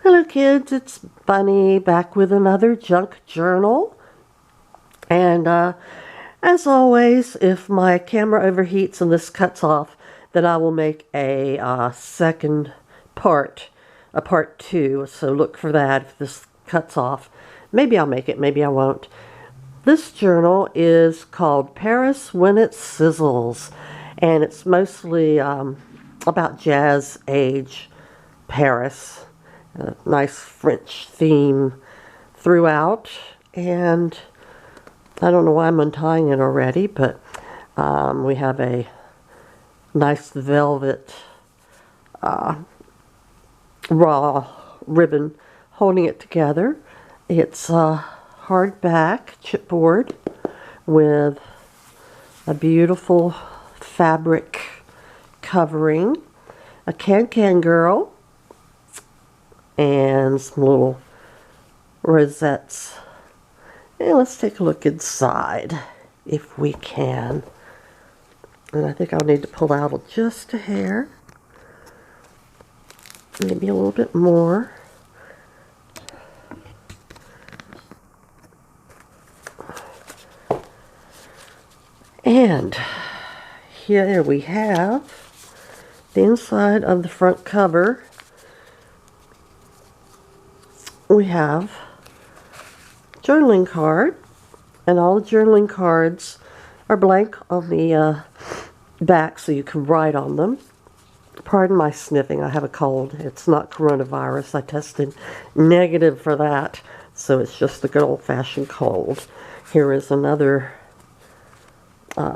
Hello kids, it's Bunny back with another junk journal. And as always, if my camera overheats and this cuts off, then I will make a second part, a part 2. So look for that if this cuts off. Maybe I'll make it, maybe I won't. This journal is called Paris When It Sizzles. And it's mostly about jazz age Paris. A nice French theme throughout, and I don't know why I'm untying it already, but we have a nice velvet raw ribbon holding it together. It's hardback chipboard with a beautiful fabric covering, a can-can girl, and some little rosettes. And let's take a look inside if we can. And I think I'll need to pull out just a hair, maybe a little bit more. And here we have the inside of the front cover. We have journaling card, and all the journaling cards are blank on the back so you can write on them. Pardon my sniffing, I have a cold. It's not coronavirus. I tested negative for that, so it's just a good old-fashioned cold. Here is another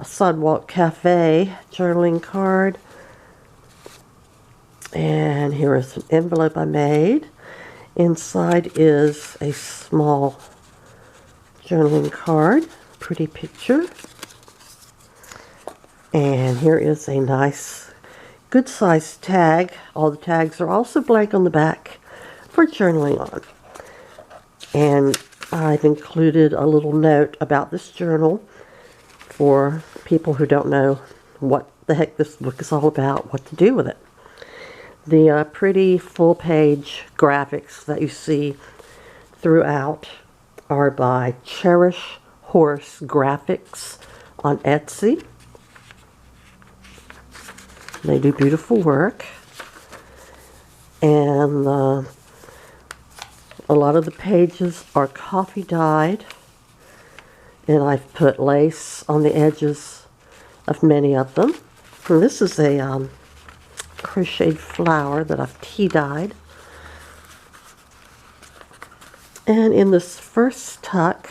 Sidewalk Cafe journaling card, and here is an envelope I made. Inside is a small journaling card, pretty picture. And here is a nice, good sized tag. All the tags are also blank on the back for journaling on. And I've included a little note about this journal for people who don't know what the heck this book is all about, what to do with it. The pretty full-page graphics that you see throughout are by Cherish Horse Graphics on Etsy. They do beautiful work. And a lot of the pages are coffee dyed. And I've put lace on the edges of many of them. And this is a crocheted flower that I've tea dyed. And in this first tuck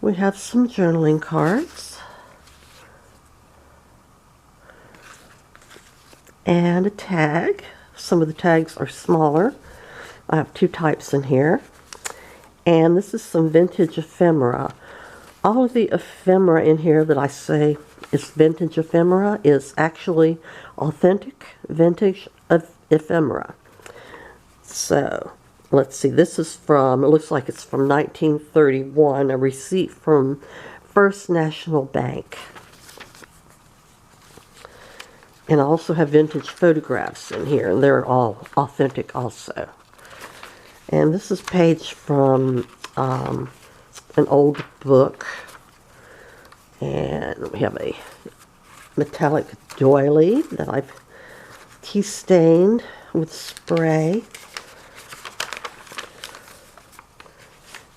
we have some journaling cards and a tag. Some of the tags are smaller. I have 2 types in here. And this is some vintage ephemera. All of the ephemera in here that I say is vintage ephemera is actually authentic vintage ephemera. So let's see, this is from, it looks like it's from 1931, a receipt from First National Bank. And I also have vintage photographs in here, and they're all authentic also. And this is page from an old book. And we have a metallic doily that I've tea stained with spray.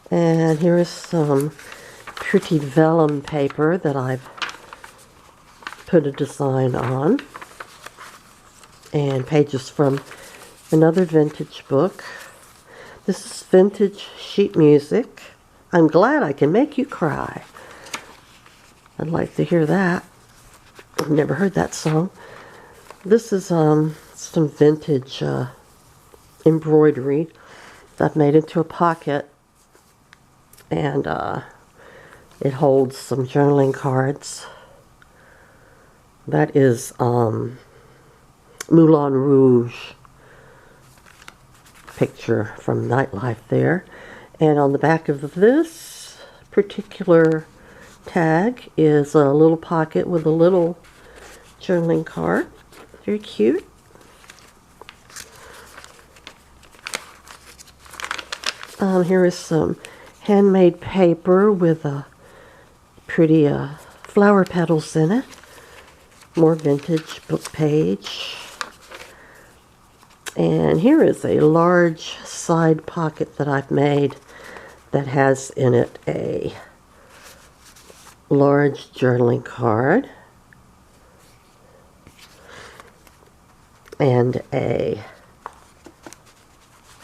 And here is some pretty vellum paper that I've put a design on. And pages from another vintage book. This is vintage sheet music. I'm glad I can make you cry. I'd like to hear that. I've never heard that song. This is some vintage embroidery that I've made into a pocket. And it holds some journaling cards. That is Moulin Rouge picture from Nightlife there. And on the back of this particular tag is a little pocket with a little journaling card. Very cute. Here is some handmade paper with pretty flower petals in it. More vintage book page. And here is a large side pocket that I've made that has in it a large journaling card and a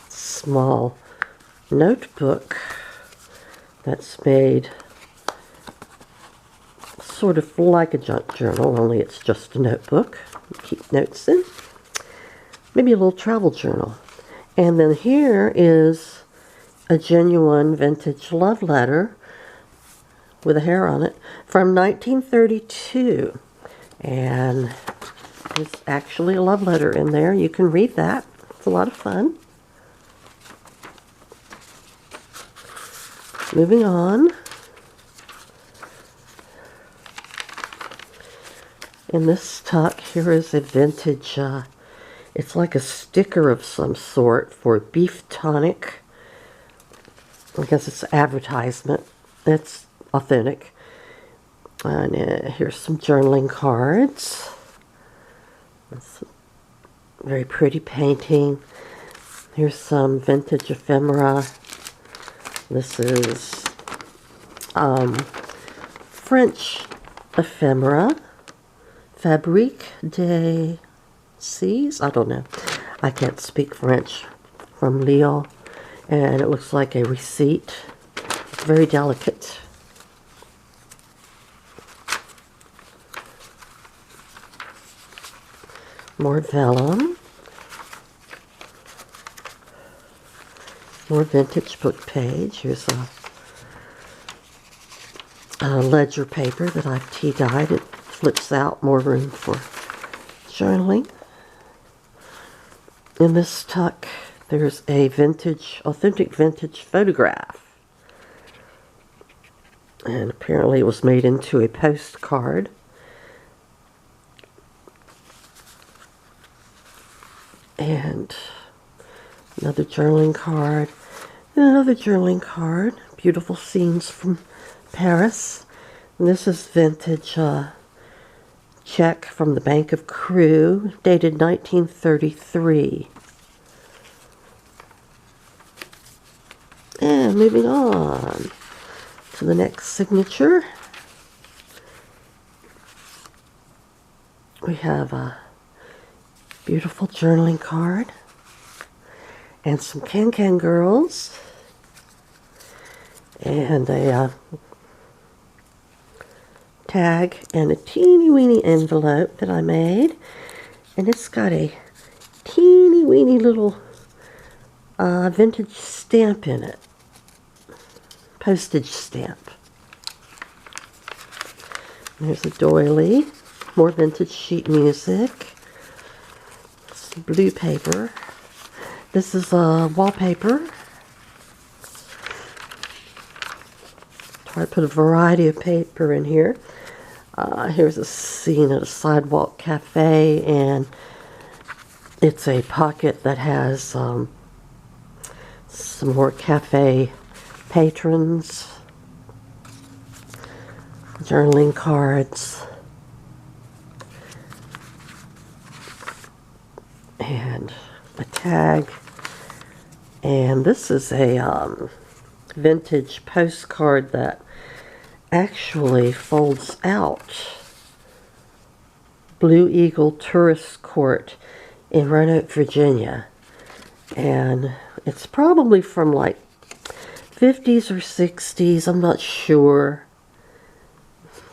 small notebook that's made sort of like a junk journal, only it's just a notebook. Keep notes in. Maybe a little travel journal. And then here is a genuine vintage love letter with a hair on it from 1932. And there's actually a love letter in there. You can read that. It's a lot of fun. Moving on. In this tuck, here is a vintage, it's like a sticker of some sort for beef tonic. I guess it's advertisement. It's authentic. And here's some journaling cards. It's a very pretty painting. Here's some vintage ephemera. This is French ephemera. Fabrique de Cise? I don't know. I can't speak French. From Lyon. And it looks like a receipt. It's very delicate. More vellum. More vintage book page. Here's a ledger paper that I've tea-dyed. It flips out, more room for journaling. In this tuck, there's a authentic vintage photograph. And apparently it was made into a postcard. And another journaling card. And another journaling card. Beautiful scenes from Paris. And this is vintage check from the Bank of Crewe, dated 1933. And moving on to the next signature, we have a beautiful journaling card and some Can-Can girls and a tag and a teeny weeny envelope that I made, and it's got a teeny weeny little vintage stamp in it, postage stamp. There's a doily, more vintage sheet music, some blue paper. This is a wallpaper. Try to put a variety of paper in here. Here's a scene at a sidewalk cafe, and it's a pocket that has some more cafe patrons, journaling cards, and a tag. And this is a vintage postcard that actually folds out. Blue Eagle Tourist Court in Roanoke, Virginia. And it's probably from like 50s or 60s, I'm not sure.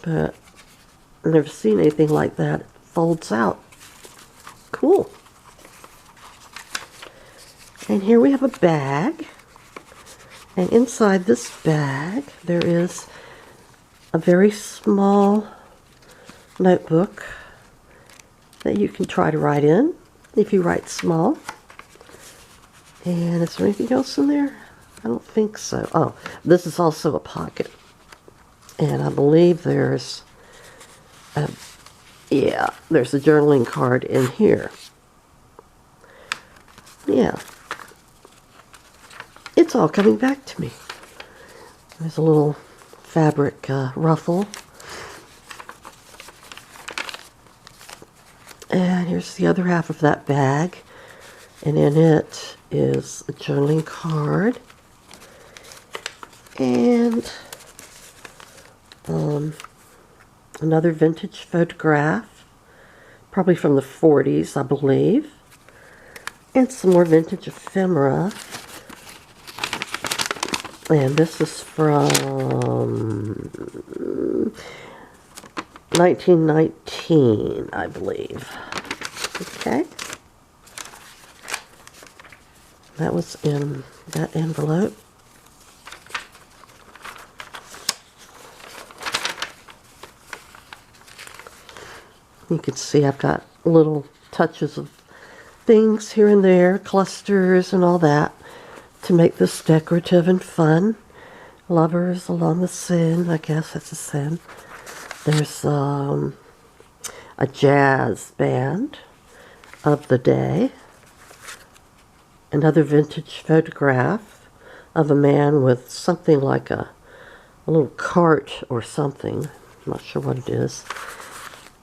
But I've never seen anything like that. It folds out. Cool. And here we have a bag. And inside this bag, there is a very small notebook that you can try to write in if you write small. And is there anything else in there? I don't think so. Oh, this is also a pocket. And I believe there's there's a journaling card in here. Yeah. It's all coming back to me. There's a little fabric ruffle. And here's the other half of that bag. And in it is a journaling card. And another vintage photograph. Probably from the 40s, I believe. And some more vintage ephemera. And this is from 1919, I believe. Okay. That was in that envelope. You can see I've got little touches of things here and there, clusters and all that, to make this decorative and fun. Lovers along the Seine, I guess that's a Seine. There's a jazz band of the day. Another vintage photograph of a man with something like a little cart or something. I'm not sure what it is.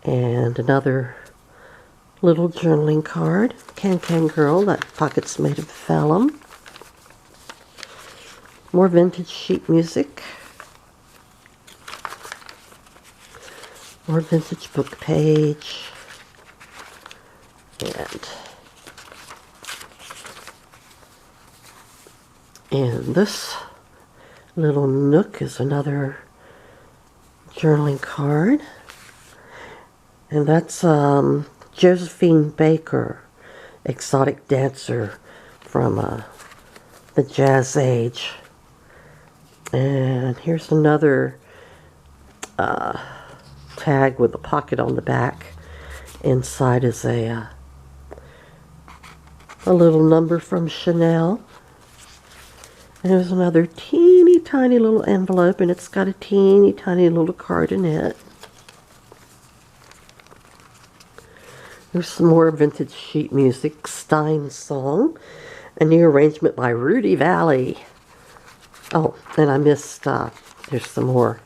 And another little journaling card. Can Girl, that pocket's made of vellum. More vintage sheet music. More vintage book page. And this little nook is another journaling card. And that's Josephine Baker, exotic dancer from the Jazz Age. And here's another tag with a pocket on the back. Inside is a little number from Chanel. And there's another teeny tiny little envelope, and it's got a teeny tiny little card in it. There's some more vintage sheet music, Stein's Song, a new arrangement by Rudy Valley. Oh, and I missed, there's some more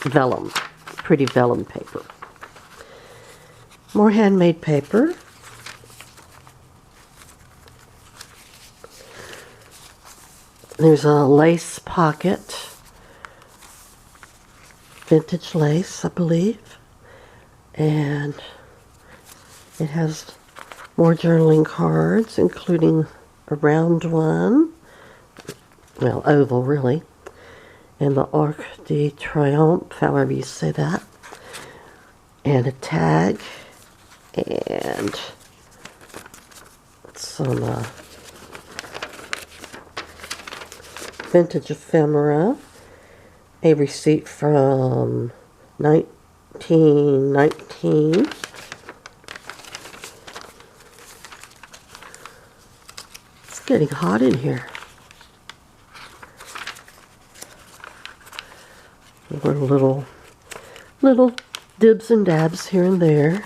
vellum, pretty vellum paper. More handmade paper. There's a lace pocket, vintage lace, I believe, and it has more journaling cards, including a round one, well, oval really, and the Arc de Triomphe, however you say that, and a tag, and some vintage ephemera, a receipt from 1919, it's getting hot in here. Little dibs and dabs here and there.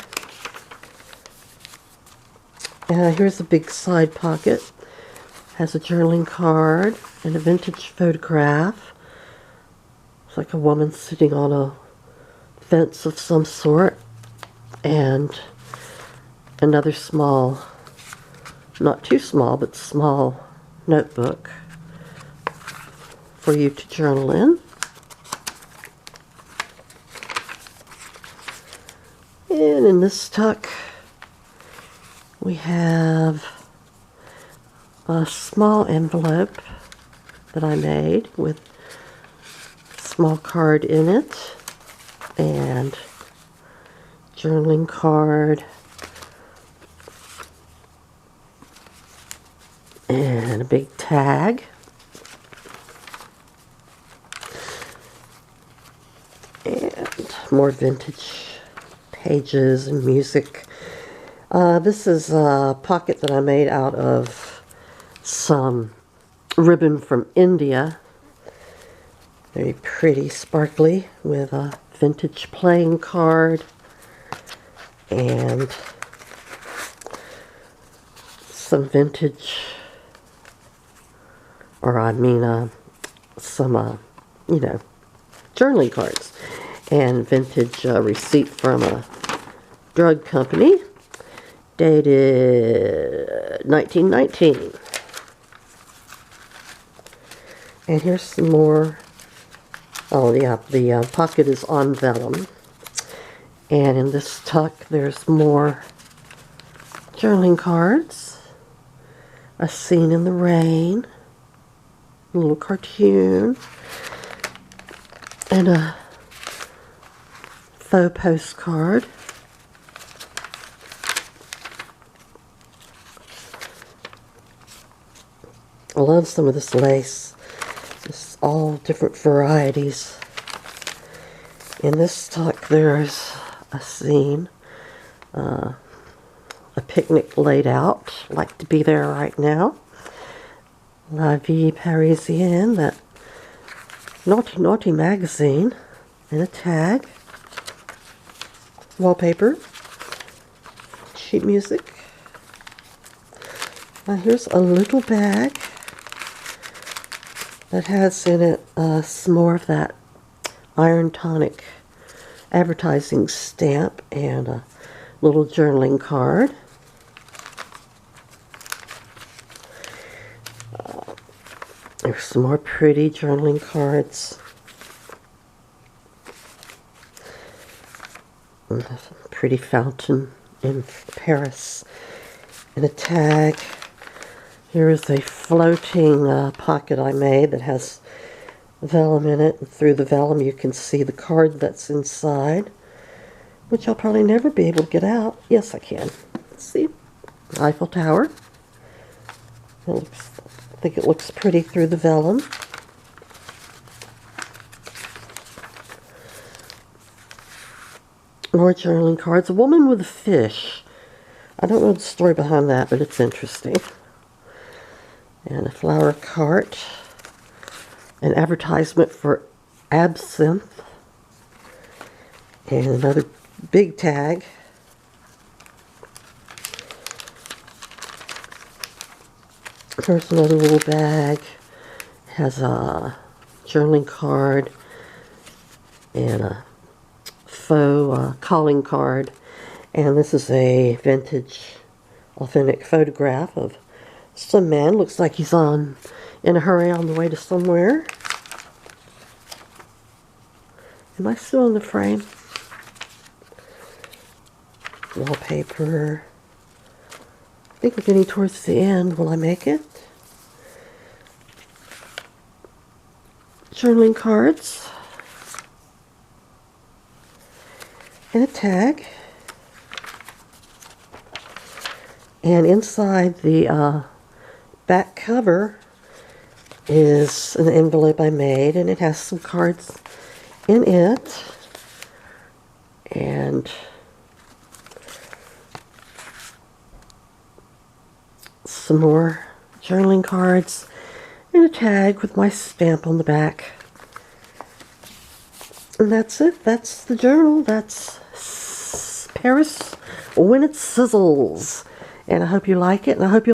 Here's a big side pocket. Has a journaling card and a vintage photograph. It's like a woman sitting on a fence of some sort. And another small, not too small, but small notebook for you to journal in. And in this tuck, we have a small envelope that I made with a small card in it, and journaling card, and a big tag, and more vintage pages and music. This is a pocket that I made out of some ribbon from India. Very pretty, sparkly, with a vintage playing card and some vintage or I mean some, you know, journaling cards. And vintage receipt from a drug company, dated 1919. And here's some more. Oh yeah, the pocket is on vellum. And in this tuck, there's more journaling cards. A scene in the rain. A little cartoon. And a faux postcard. I love some of this lace. It's all different varieties. In this tuck, there's a scene, a picnic laid out. Like to be there right now. La Vie Parisienne, that naughty naughty magazine, and a tag. Wallpaper. Sheet music. Now here's a little bag that has in it some more of that Iron Tonic advertising stamp and a little journaling card. There's some more pretty journaling cards. And a pretty fountain in Paris. And a tag. Here is a floating pocket I made that has vellum in it. And through the vellum you can see the card that's inside, which I'll probably never be able to get out. Yes, I can. Let's see. Eiffel Tower. I think it looks pretty through the vellum. More journaling cards. A woman with a fish. I don't know the story behind that, but it's interesting. And a flower cart. An advertisement for absinthe. And another big tag. Here's another little bag. It has a journaling card and a faux calling card. And this is a vintage, authentic photograph of some man. Looks like he's in a hurry on the way to somewhere. Am I still in the frame? Wallpaper. I think we're getting towards the end. Will I make it? Journaling cards. And a tag. And inside the back cover is an envelope I made, and it has some cards in it. And some more journaling cards and a tag with my stamp on the back. And that's it. That's the journal. That's Paris when it sizzles. And I hope you like it, and I hope you